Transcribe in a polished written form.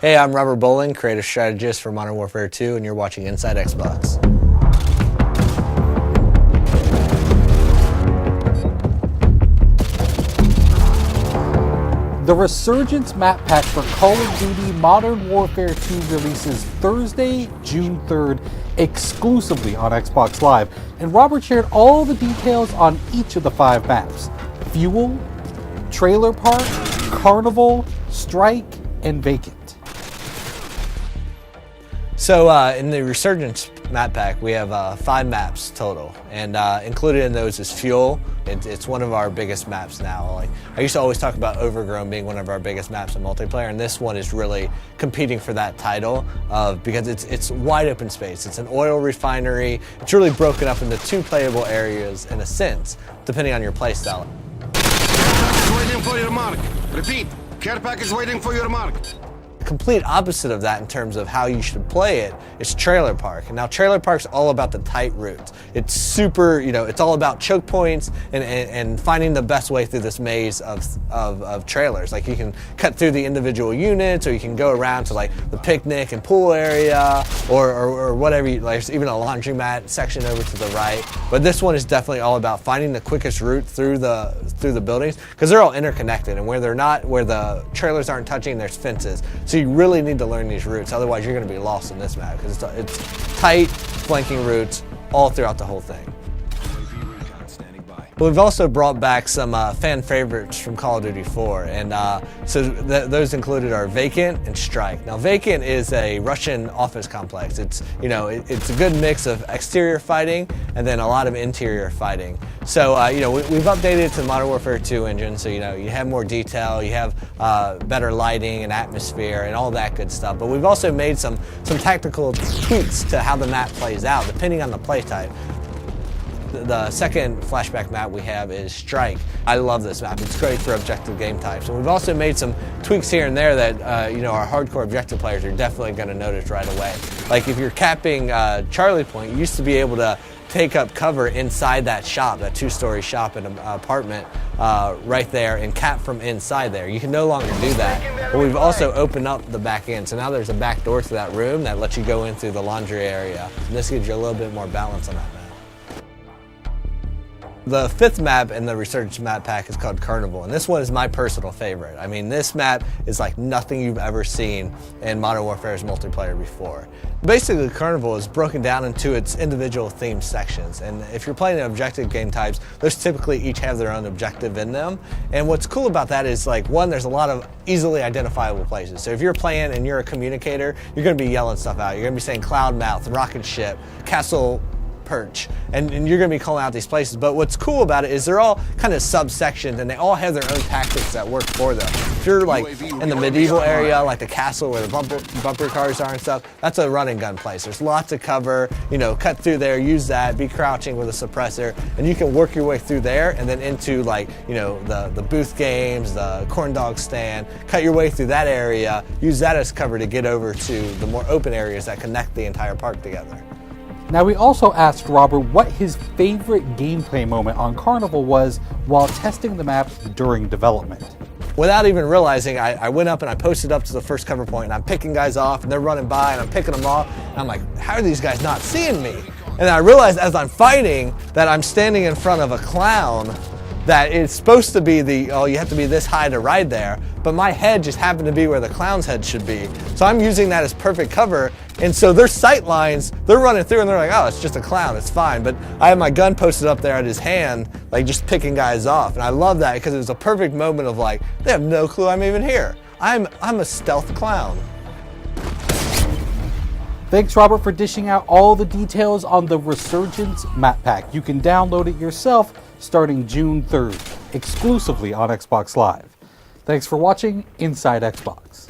Hey, I'm Robert Bowling, creative strategist for Modern Warfare 2, and you're watching Inside Xbox. The Resurgence map pack for Call of Duty Modern Warfare 2 releases Thursday, June 3rd, exclusively on Xbox Live, and Robert shared all the details on each of the 5 maps: Fuel, Trailer Park, Carnival, Strike, and Vacant. So in the Resurgence map pack, we have 5 maps total, and included in those is Fuel. It's one of our biggest maps now. Like, I used to always talk about Overgrown being one of our biggest maps in multiplayer, and this one is really competing for that title because it's wide open space. It's an oil refinery. It's really broken up into 2 playable areas in a sense, depending on your playstyle. Waiting for your mark. Repeat, care package waiting for your mark. The complete opposite of that in terms of how you should play it is Trailer Park. And now Trailer Park's all about the tight routes. It's super, it's all about choke points and finding the best way through this maze of trailers. Like, you can cut through the individual units, or you can go around to like the picnic and pool area, or whatever. There's even a laundromat section over to the right. But this one is definitely all about finding the quickest route through the buildings, because they're all interconnected, and where the trailers aren't touching, there's fences. So you really need to learn these routes, otherwise you're going to be lost in this map, because it's tight, flanking routes all throughout the whole thing. We've also brought back some fan favorites from Call of Duty 4, and so those included are Vacant and Strike. Now, Vacant is a Russian office complex. It's it's a good mix of exterior fighting and then a lot of interior fighting. So we've updated it to the Modern Warfare 2 engine, so you have more detail, you have better lighting and atmosphere and all that good stuff. But we've also made some tactical tweaks to how the map plays out depending on the play type. The second flashback map we have is Strike. I love this map. It's great for objective game types. And we've also made some tweaks here and there that our hardcore objective players are definitely going to notice right away. Like, if you're capping Charlie Point, you used to be able to take up cover inside that shop, that 2-story shop in an apartment right there, and cap from inside there. You can no longer do that. But we've also opened up the back end, so now there's a back door to that room that lets you go in through the laundry area. And this gives you a little bit more balance on that map. The 5th map in the Resurgence map pack is called Carnival, and this one is my personal favorite. I mean, this map is like nothing you've ever seen in Modern Warfare's multiplayer before. Basically, Carnival is broken down into its individual themed sections, and if you're playing objective game types, those typically each have their own objective in them. And what's cool about that is, like, one, there's a lot of easily identifiable places. So if you're playing and you're a communicator, you're going to be yelling stuff out. You're going to be saying Cloud Mouth, Rocket Ship, Castle Perch, and you're going to be calling out these places. But what's cool about it is they're all kind of subsections, and they all have their own tactics that work for them. If you're like in the medieval area, like the castle where the bumper cars are and stuff, that's a run and gun place. There's lots of cover, cut through there, use that, be crouching with a suppressor, and you can work your way through there and then into, like, the booth games, the corn dog stand, cut your way through that area, use that as cover to get over to the more open areas that connect the entire park together. Now, we also asked Robert what his favorite gameplay moment on Carnival was while testing the map during development. Without even realizing, I went up and I posted up to the first cover point, and I'm picking guys off, and they're running by, and I'm picking them off, and I'm like, how are these guys not seeing me? And I realized as I'm fighting that I'm standing in front of a clown that it's supposed to be you have to be this high to ride there, but my head just happened to be where the clown's head should be. So I'm using that as perfect cover, and so their sight lines, they're running through and they're like, oh, it's just a clown, it's fine. But I have my gun posted up there at his hand, like just picking guys off, and I love that because it was a perfect moment of like, they have no clue I'm even here. I'm a stealth clown. Thanks, Robert, for dishing out all the details on the Resurgence map pack. You can download it yourself starting June 3rd, exclusively on Xbox Live. Thanks for watching Inside Xbox.